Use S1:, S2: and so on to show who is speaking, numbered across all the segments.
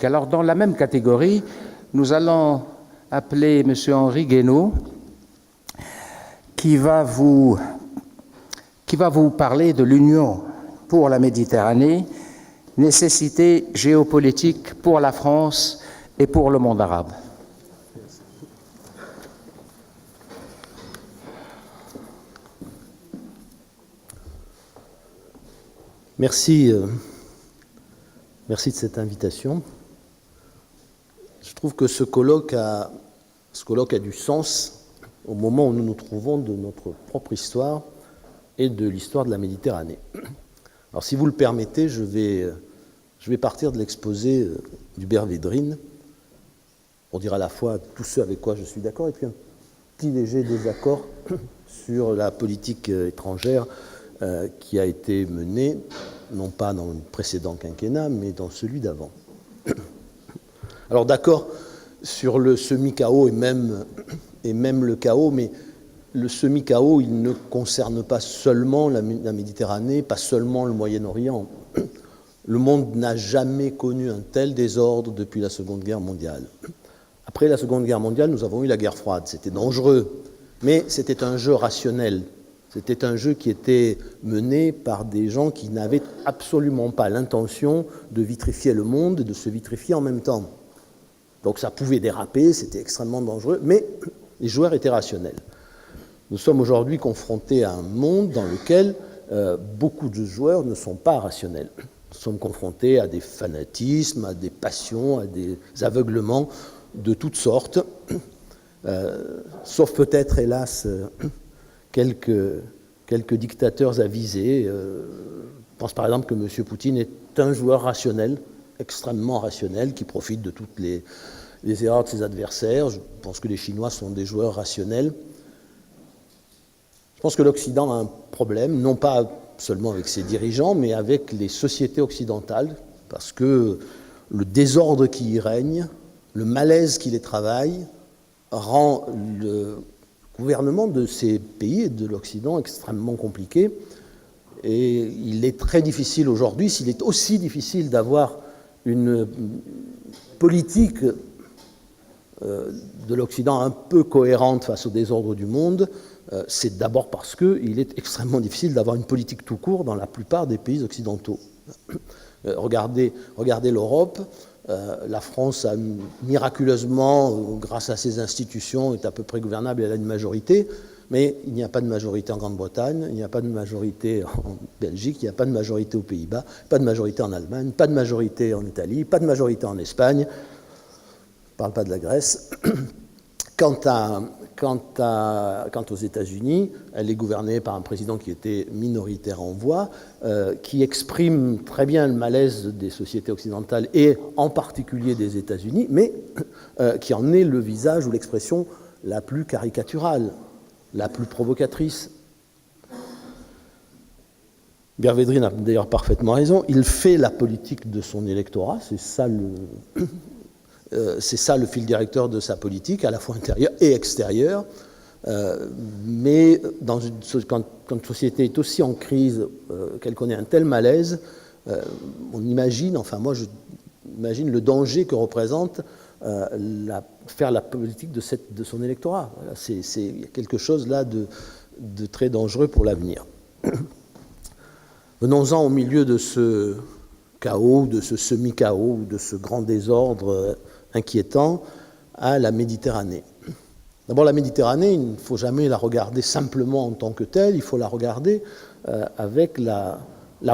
S1: Alors, dans la même catégorie, nous allons appeler M. Henri Guénaud, qui va vous parler de l'Union pour la Méditerranée, nécessité géopolitique pour la France et pour le monde arabe.
S2: Merci. Merci de cette invitation. Je trouve que ce colloque a du sens au moment où nous nous trouvons de notre propre histoire et de l'histoire de la Méditerranée. Alors, si vous le permettez, je vais partir de l'exposé d'Hubert Védrine pour dire à la fois tout ce avec quoi je suis d'accord et puis un petit léger désaccord sur la politique étrangère qui a été menée, non pas dans le précédent quinquennat, mais dans celui d'avant. Alors d'accord sur le semi-chaos et même le chaos, mais le semi-chaos, il ne concerne pas seulement la Méditerranée, pas seulement le Moyen-Orient. Le monde n'a jamais connu un tel désordre depuis la Seconde Guerre mondiale. Après la Seconde Guerre mondiale, nous avons eu la guerre froide. C'était dangereux, mais c'était un jeu rationnel. C'était un jeu qui était mené par des gens qui n'avaient absolument pas l'intention de vitrifier le monde et de se vitrifier en même temps. Donc ça pouvait déraper, c'était extrêmement dangereux, mais les joueurs étaient rationnels. Nous sommes aujourd'hui confrontés à un monde dans lequel beaucoup de joueurs ne sont pas rationnels. Nous sommes confrontés à des fanatismes, à des passions, à des aveuglements de toutes sortes, sauf peut-être, hélas, quelques dictateurs avisés. Je pense par exemple que M. Poutine est un joueur rationnel, extrêmement rationnel, qui profite de toutes les erreurs de ses adversaires. Je pense que les Chinois sont des joueurs rationnels. Je pense que l'Occident a un problème, non pas seulement avec ses dirigeants, mais avec les sociétés occidentales, parce que le désordre qui y règne, le malaise qui les travaille, rend le gouvernement de ces pays et de l'Occident extrêmement compliqué. Et il est très difficile aujourd'hui, s'il est aussi difficile d'avoir une politique de l'Occident un peu cohérente face au désordre du monde, c'est d'abord parce qu'il est extrêmement difficile d'avoir une politique tout court dans la plupart des pays occidentaux. Regardez l'Europe. La France a miraculeusement, grâce à ses institutions, est à peu près gouvernable et elle a une majorité, mais il n'y a pas de majorité en Grande-Bretagne, il n'y a pas de majorité en Belgique, il n'y a pas de majorité aux Pays-Bas, pas de majorité en Allemagne, pas de majorité en Italie, pas de majorité en Espagne. Je ne parle pas de la Grèce. Quant aux États-Unis, elle est gouvernée par un président qui était minoritaire en voix, qui exprime très bien le malaise des sociétés occidentales et en particulier des États-Unis, mais qui en est le visage ou l'expression la plus caricaturale, la plus provocatrice. Hubert Védrine a d'ailleurs parfaitement raison. Il fait la politique de son électorat, c'est ça le fil directeur de sa politique, à la fois intérieure et extérieure. Mais quand une société est aussi en crise, qu'elle connaît un tel malaise, on imagine, enfin moi j'imagine le danger que représente faire la politique de son électorat. Voilà, c'est quelque chose là de très dangereux pour l'avenir. Venons-en au milieu de ce chaos, de ce semi-chaos, de ce grand désordre inquiétant à la Méditerranée. D'abord, la Méditerranée, il ne faut jamais la regarder simplement en tant que telle, il faut la regarder avec la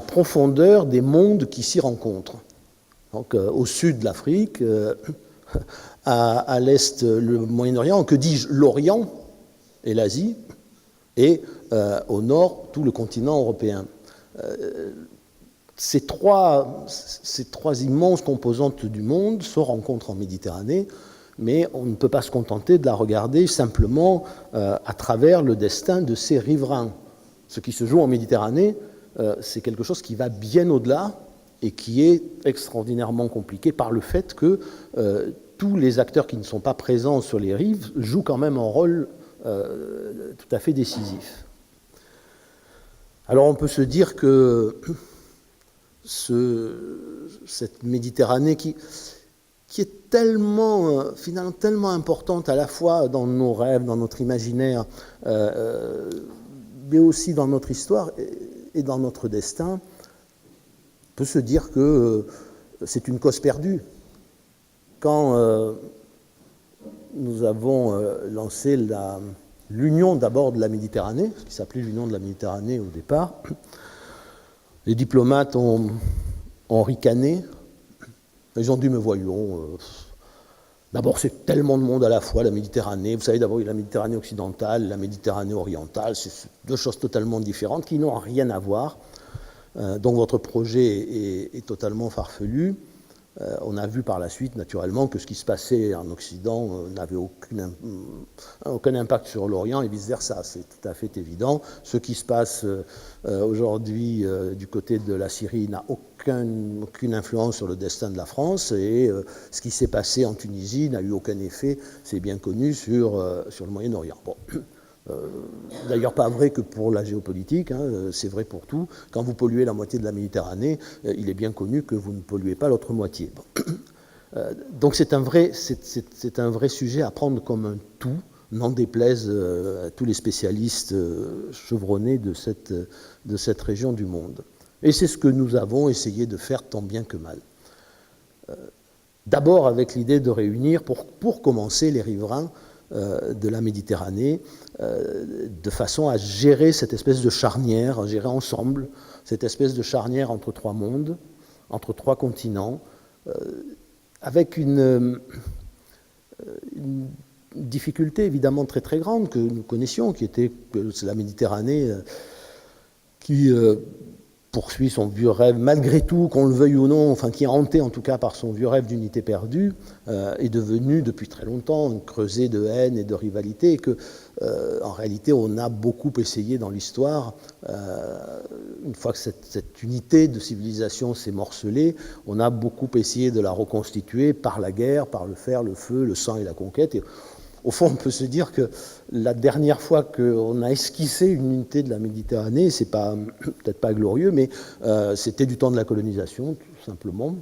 S2: profondeur des mondes qui s'y rencontrent. Donc, au sud, l'Afrique, à l'est, le Moyen-Orient, que dis-je, l'Orient et l'Asie, et au nord, tout le continent européen. Ces trois immenses composantes du monde se rencontrent en Méditerranée, mais on ne peut pas se contenter de la regarder simplement à travers le destin de ses riverains. Ce qui se joue en Méditerranée, c'est quelque chose qui va bien au-delà et qui est extraordinairement compliqué par le fait que tous les acteurs qui ne sont pas présents sur les rives jouent quand même un rôle tout à fait décisif. Alors on peut se dire que cette Méditerranée qui est tellement, finalement, tellement importante à la fois dans nos rêves, dans notre imaginaire, mais aussi dans notre histoire et dans notre destin, on peut se dire que c'est une cause perdue. Quand nous avons lancé l'Union d'abord de la Méditerranée, ce qui s'appelait l'Union de la Méditerranée au départ, les diplomates ont ricané. Ils ont dit, mais voyons, d'abord c'est tellement de monde à la fois, la Méditerranée, vous savez, d'abord il y a la Méditerranée occidentale, la Méditerranée orientale, c'est deux choses totalement différentes qui n'ont rien à voir. Donc votre projet est totalement farfelu. On a vu par la suite, naturellement, que ce qui se passait en Occident n'avait aucun impact sur l'Orient et vice-versa. C'est tout à fait évident. Ce qui se passe aujourd'hui du côté de la Syrie n'a aucune influence sur le destin de la France et ce qui s'est passé en Tunisie n'a eu aucun effet, c'est bien connu, sur le Moyen-Orient. Bon. D'ailleurs pas vrai que pour la géopolitique, c'est vrai pour tout. Quand vous polluez la moitié de la Méditerranée, il est bien connu que vous ne polluez pas l'autre moitié. Bon. Donc c'est un vrai sujet à prendre comme un tout, n'en déplaise à tous les spécialistes chevronnés de cette région du monde. Et c'est ce que nous avons essayé de faire tant bien que mal. D'abord avec l'idée de réunir, pour commencer, les riverains de la Méditerranée, de façon à gérer cette espèce de charnière, à gérer ensemble cette espèce de charnière entre trois mondes, entre trois continents, avec une difficulté évidemment très très grande que nous connaissions, qui était que c'est la Méditerranée qui poursuit son vieux rêve, malgré tout, qu'on le veuille ou non, enfin qui est hanté en tout cas par son vieux rêve d'unité perdue, est devenu depuis très longtemps une creusée de haine et de rivalité, et que en réalité on a beaucoup essayé dans l'histoire, une fois que cette unité de civilisation s'est morcelée, on a beaucoup essayé de la reconstituer par la guerre, par le fer, le feu, le sang et la conquête. Et au fond, on peut se dire que la dernière fois qu'on a esquissé une unité de la Méditerranée, c'est peut-être pas glorieux, mais c'était du temps de la colonisation, tout simplement.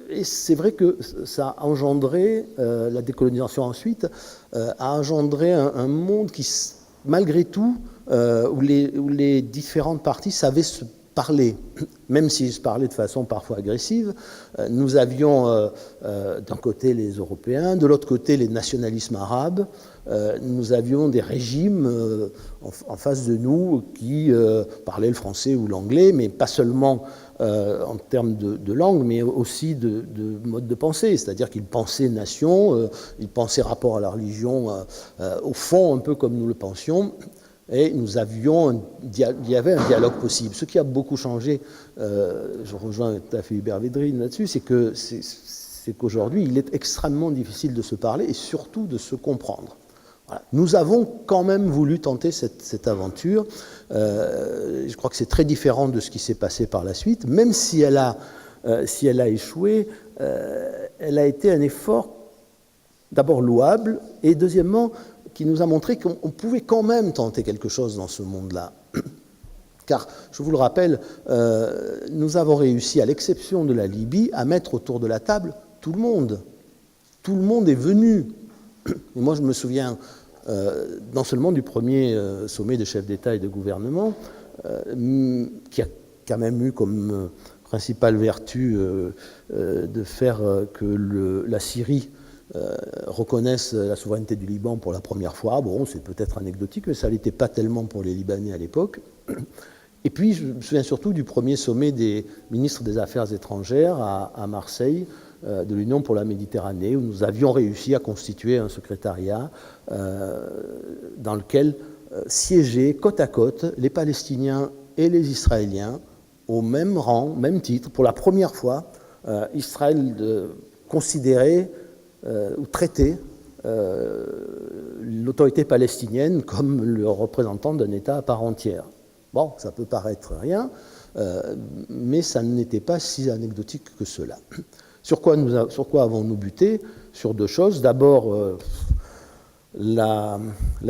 S2: Et c'est vrai que ça a engendré, la décolonisation ensuite, a engendré un monde qui, malgré tout, où les différentes parties savaient se parler, même s'ils se parlaient de façon parfois agressive. Nous avions d'un côté les Européens, de l'autre côté les nationalismes arabes. Nous avions des régimes en face de nous qui parlaient le français ou l'anglais, mais pas seulement en termes de langue, mais aussi de mode de pensée. C'est-à-dire qu'ils pensaient nation, ils pensaient rapport à la religion, au fond un peu comme nous le pensions. Et il y avait un dialogue possible. Ce qui a beaucoup changé, je rejoins tout à fait Hubert Védrine là-dessus, c'est qu'aujourd'hui, il est extrêmement difficile de se parler et surtout de se comprendre. Voilà. Nous avons quand même voulu tenter cette aventure. Je crois que c'est très différent de ce qui s'est passé par la suite. Même si elle a échoué, elle a été un effort d'abord louable et deuxièmement qui nous a montré qu'on pouvait quand même tenter quelque chose dans ce monde-là. Car, je vous le rappelle, nous avons réussi, à l'exception de la Libye, à mettre autour de la table tout le monde. Tout le monde est venu. Et moi, je me souviens non seulement du premier sommet des chefs d'État et de gouvernement, qui a quand même eu comme principale vertu de faire que la Syrie reconnaissent la souveraineté du Liban pour la première fois. Bon, c'est peut-être anecdotique, mais ça ne l'était pas tellement pour les Libanais à l'époque. Et puis, je me souviens surtout du premier sommet des ministres des Affaires étrangères à Marseille, de l'Union pour la Méditerranée, où nous avions réussi à constituer un secrétariat dans lequel siégeaient côte à côte les Palestiniens et les Israéliens au même rang, même titre. Pour la première fois, Israël considérait ou traiter l'autorité palestinienne comme le représentant d'un État à part entière. Bon, ça peut paraître rien, mais ça n'était pas si anecdotique que cela. Sur quoi avons-nous buté? Sur deux choses. D'abord, la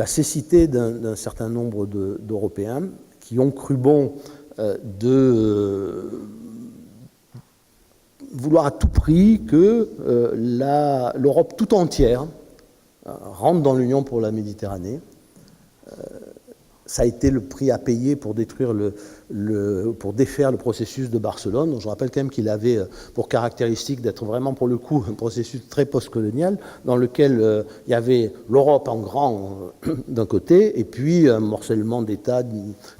S2: cécité d'un certain nombre d'Européens qui ont cru bon vouloir à tout prix que l'Europe tout entière rentre dans l'Union pour la Méditerranée. Ça a été le prix à payer pour détruire pour défaire le processus de Barcelone. Donc, je rappelle quand même qu'il avait pour caractéristique d'être vraiment, pour le coup, un processus très postcolonial dans lequel il y avait l'Europe en grand d'un côté et puis un morcellement d'États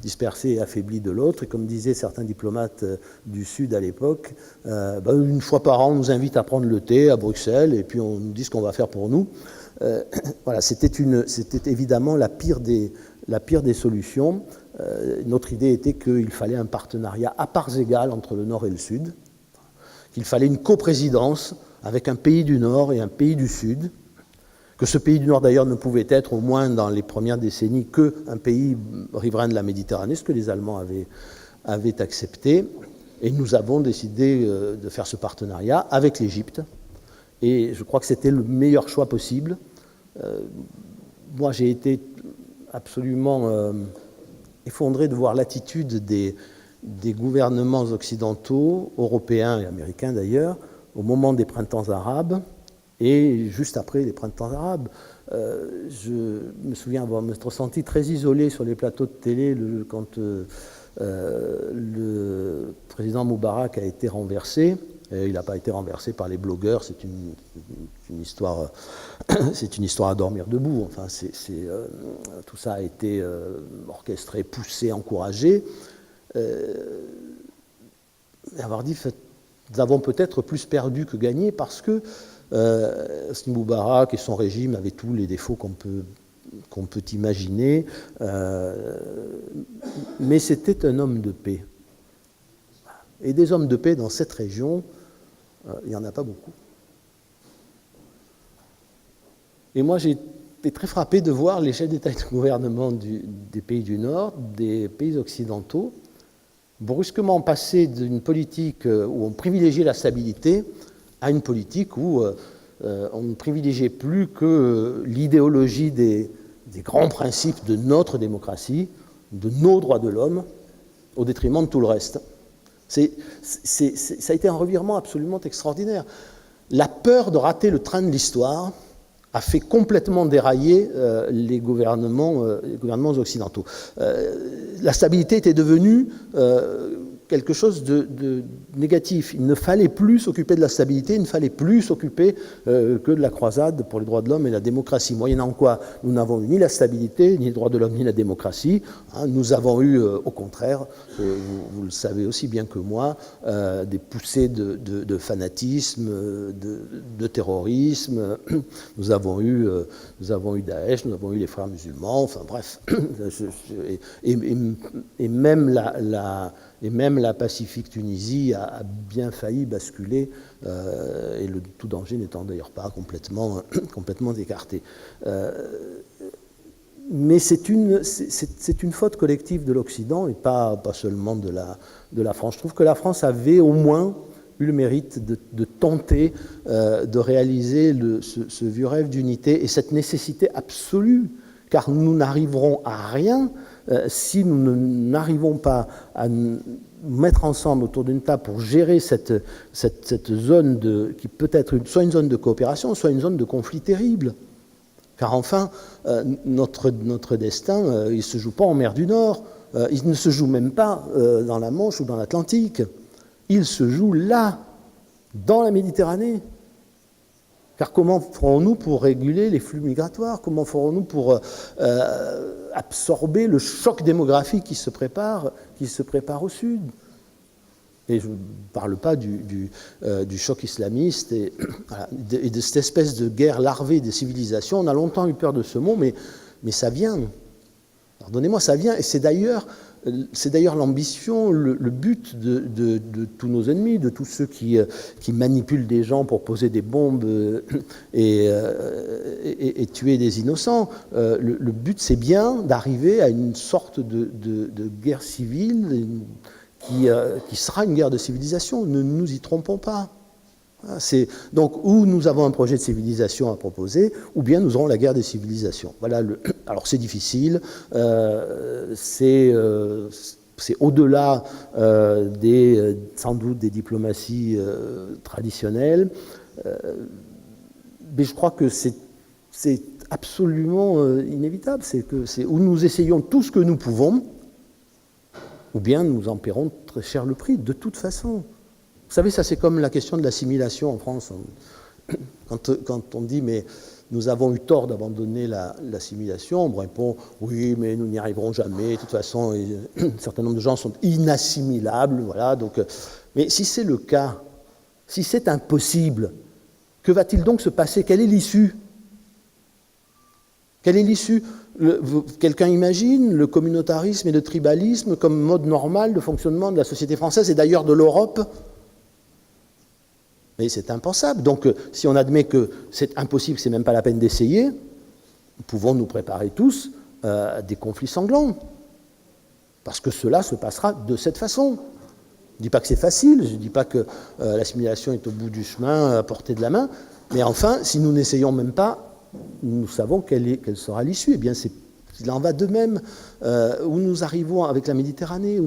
S2: dispersés et affaiblis de l'autre. Et comme disaient certains diplomates du Sud à l'époque, une fois par an, on nous invite à prendre le thé à Bruxelles et puis on nous dit ce qu'on va faire pour nous. Voilà, c'était évidemment la pire des solutions. Notre idée était qu'il fallait un partenariat à parts égales entre le Nord et le Sud, qu'il fallait une coprésidence avec un pays du Nord et un pays du Sud, que ce pays du Nord d'ailleurs ne pouvait être, au moins dans les premières décennies, qu'un pays riverain de la Méditerranée, ce que les Allemands avaient accepté. Et nous avons décidé de faire ce partenariat avec l'Égypte. Et je crois que c'était le meilleur choix possible. Moi, j'ai été absolument effondré de voir l'attitude des gouvernements occidentaux, européens et américains d'ailleurs, au moment des printemps arabes et juste après les printemps arabes. Je me souviens avoir m'être senti très isolé sur les plateaux de télé quand le président Moubarak a été renversé. Il n'a pas été renversé par les blogueurs, c'est une histoire, c'est une histoire à dormir debout. Enfin, tout ça a été orchestré, poussé, encouragé. Avoir dit, nous avons peut-être plus perdu que gagné parce que Moubarak et son régime avaient tous les défauts qu'on peut imaginer, mais c'était un homme de paix. Et des hommes de paix dans cette région, il n'y en a pas beaucoup. Et moi, j'ai été très frappé de voir les chefs d'État et de gouvernement des pays du Nord, des pays occidentaux, brusquement passer d'une politique où on privilégiait la stabilité à une politique où on ne privilégiait plus que l'idéologie des grands principes de notre démocratie, de nos droits de l'homme, au détriment de tout le reste. Ça a été un revirement absolument extraordinaire. La peur de rater le train de l'histoire a fait complètement dérailler les gouvernements occidentaux. La stabilité était devenue quelque chose de négatif. Il ne fallait plus s'occuper de la stabilité, il ne fallait plus s'occuper que de la croisade pour les droits de l'homme et la démocratie. Moyennant quoi, nous n'avons eu ni la stabilité, ni les droits de l'homme, ni la démocratie. Nous avons eu, au contraire, vous le savez aussi bien que moi, des poussées de fanatisme, de terrorisme. Nous avons eu Daesh, nous avons eu les frères musulmans, enfin bref. Et même la pacifique Tunisie a bien failli basculer, et le tout danger n'étant d'ailleurs pas complètement écarté. Mais c'est une faute collective de l'Occident et pas seulement de la France. Je trouve que la France avait au moins eu le mérite de tenter de réaliser ce vieux rêve d'unité et cette nécessité absolue, car nous n'arriverons à rien si nous n'arrivons pas à nous mettre ensemble autour d'une table pour gérer cette zone qui peut être soit une zone de coopération, soit une zone de conflit terrible. Car enfin, notre destin, il ne se joue pas en mer du Nord, il ne se joue même pas dans la Manche ou dans l'Atlantique, il se joue là, dans la Méditerranée. Car comment ferons-nous pour réguler les flux migratoires? Comment ferons-nous pour absorber le choc démographique qui se prépare au Sud? Et je ne parle pas du choc islamiste et de cette espèce de guerre larvée des civilisations. On a longtemps eu peur de ce mot, mais ça vient. Pardonnez-moi, ça vient. Et c'est d'ailleurs l'ambition, le but de tous nos ennemis, de tous ceux qui manipulent des gens pour poser des bombes et tuer des innocents. Le but, c'est bien d'arriver à une sorte de guerre civile qui sera une guerre de civilisation. Ne nous y trompons pas. Donc, ou nous avons un projet de civilisation à proposer, ou bien nous aurons la guerre des civilisations. Voilà. Alors, c'est difficile, c'est c'est au-delà sans doute des diplomaties traditionnelles. Mais je crois que c'est absolument inévitable. C'est où nous essayons tout ce que nous pouvons, ou bien nous en paierons très cher le prix, de toute façon. Vous savez, ça c'est comme la question de l'assimilation en France. Quand on dit, mais nous avons eu tort d'abandonner l'assimilation, on me répond, oui, mais nous n'y arriverons jamais, de toute façon, un certain nombre de gens sont inassimilables, voilà. Donc, mais si c'est le cas, si c'est impossible, que va-t-il donc se passer? Quelle est l'issue? Quelle est l'issue? Quelqu'un imagine le communautarisme et le tribalisme comme mode normal de fonctionnement de la société française et d'ailleurs de l'Europe? Mais c'est impensable. Donc, si on admet que c'est impossible, que ce n'est même pas la peine d'essayer, nous pouvons nous préparer tous à des conflits sanglants. Parce que cela se passera de cette façon. Je ne dis pas que c'est facile, je ne dis pas que l'assimilation est au bout du chemin, à portée de la main, mais enfin, si nous n'essayons même pas, nous savons quelle sera l'issue. Eh bien, il en va de même où nous arrivons avec la Méditerranée,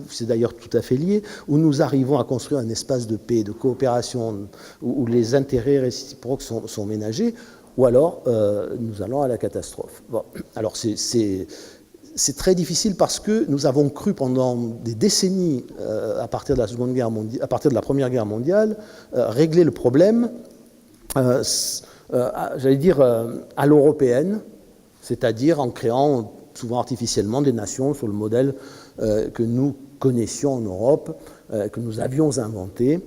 S2: c'est d'ailleurs tout à fait lié, où nous arrivons à construire un espace de paix, de coopération, où les intérêts réciproques sont ménagés, ou alors nous allons à la catastrophe. Bon, alors c'est très difficile parce que nous avons cru pendant des décennies, à partir de la Première Guerre mondiale, régler le problème, j'allais dire, à l'européenne, c'est-à-dire en créant souvent artificiellement des nations sur le modèle que nous connaissions en Europe, que nous avions inventé.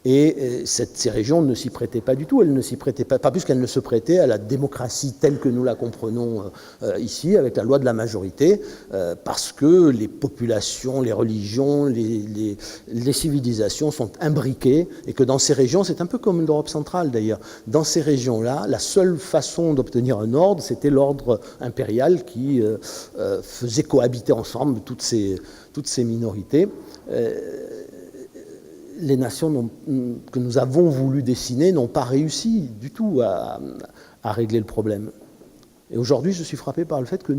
S2: Et ces régions ne s'y prêtaient pas du tout. Elles ne s'y prêtaient pas plus qu'elles ne se prêtaient à la démocratie telle que nous la comprenons ici, avec la loi de la majorité, parce que les populations, les religions, les civilisations sont imbriquées, et que dans ces régions, c'est un peu comme l'Europe centrale d'ailleurs, dans ces régions-là, la seule façon d'obtenir un ordre, c'était l'ordre impérial qui faisait cohabiter ensemble toutes ces minorités. Les nations que nous avons voulu dessiner n'ont pas réussi du tout à régler le problème. Et aujourd'hui, je suis frappé par le fait que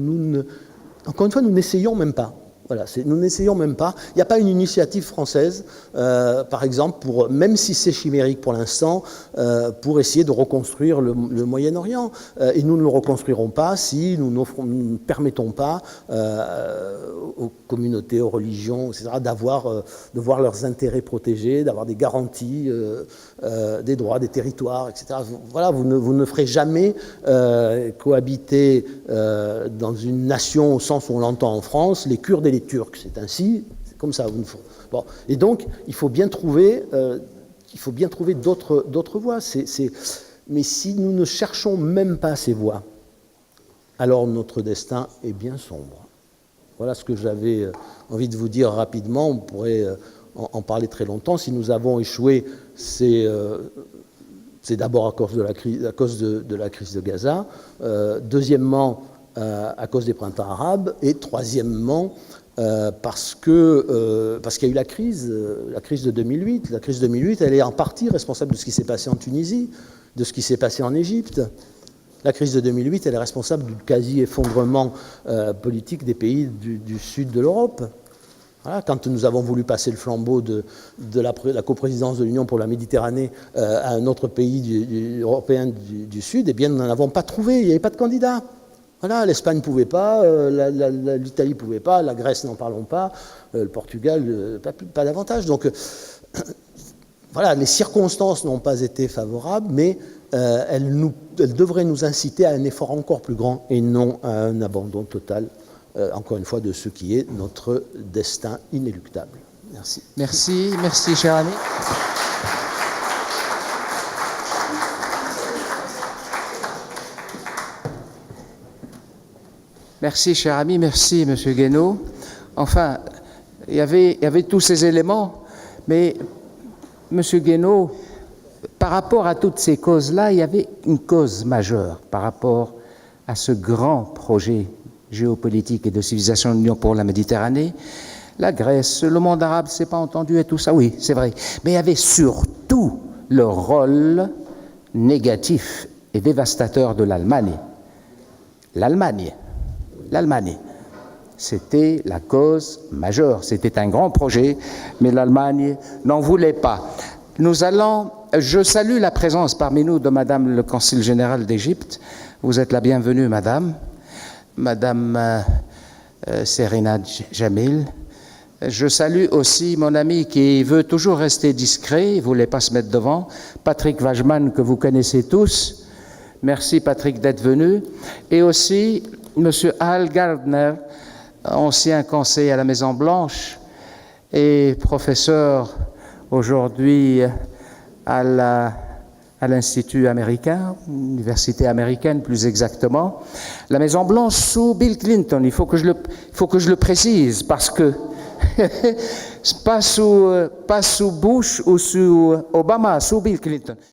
S2: encore une fois, nous n'essayons même pas. Voilà, nous n'essayons même pas. Il n'y a pas une initiative française, par exemple, même si c'est chimérique pour l'instant, pour essayer de reconstruire le Moyen-Orient. Et nous ne le reconstruirons pas si nous ne permettons pas aux communautés, aux religions, etc., de voir leurs intérêts protégés, d'avoir des garanties des droits, des territoires, etc. Voilà, vous ne ferez jamais cohabiter dans une nation au sens où on l'entend en France, les Kurdes et les Turcs. C'est ainsi, c'est comme ça. Bon. Et donc, il faut bien trouver d'autres voies. Mais si nous ne cherchons même pas ces voies, alors notre destin est bien sombre. Voilà ce que j'avais envie de vous dire rapidement. On pourrait en parler très longtemps. Si nous avons échoué, c'est d'abord à cause de la crise de Gaza. Deuxièmement, à cause des printemps arabes. Et troisièmement, parce qu'il y a eu la crise de 2008. La crise de 2008, elle est en partie responsable de ce qui s'est passé en Tunisie, de ce qui s'est passé en Égypte. La crise de 2008, elle est responsable du quasi-effondrement politique des pays du sud de l'Europe. Voilà, quand nous avons voulu passer le flambeau de la coprésidence de l'Union pour la Méditerranée à un autre pays européen du Sud, eh bien, nous n'en avons pas trouvé, il n'y avait pas de candidat. Voilà, l'Espagne ne pouvait pas, l'Italie ne pouvait pas, la Grèce, n'en parlons pas, le Portugal, pas davantage. Donc, voilà, les circonstances n'ont pas été favorables, mais elles devraient nous inciter à un effort encore plus grand et non à un abandon total, encore une fois, de ce qui est notre destin inéluctable. Merci.
S1: Merci, cher ami. Merci, cher ami, merci, M. Guénaud. Enfin, il y avait tous ces éléments, mais M. Guénaud, par rapport à toutes ces causes-là, il y avait une cause majeure par rapport à ce grand projet géopolitique et de civilisation de l'Union pour la Méditerranée. La Grèce, le monde arabe, c'est pas entendu et tout ça, oui, c'est vrai. Mais il y avait surtout le rôle négatif et dévastateur de l'Allemagne. L'Allemagne. c'était la cause majeure. C'était un grand projet, mais l'Allemagne n'en voulait pas. Je salue la présence parmi nous de Madame le Consul général d'Égypte. Vous êtes la bienvenue, Madame. Madame Serena Jamil. Je salue aussi mon ami qui veut toujours rester discret, il ne voulait pas se mettre devant, Patrick Wajman, que vous connaissez tous. Merci Patrick d'être venu. Et aussi M. Al Gardner, ancien conseiller à la Maison-Blanche et professeur aujourd'hui à l'Institut américain, l'université américaine plus exactement. La Maison-Blanche sous Bill Clinton, il faut que je le précise parce que pas sous Bush ou sous Obama, sous Bill Clinton.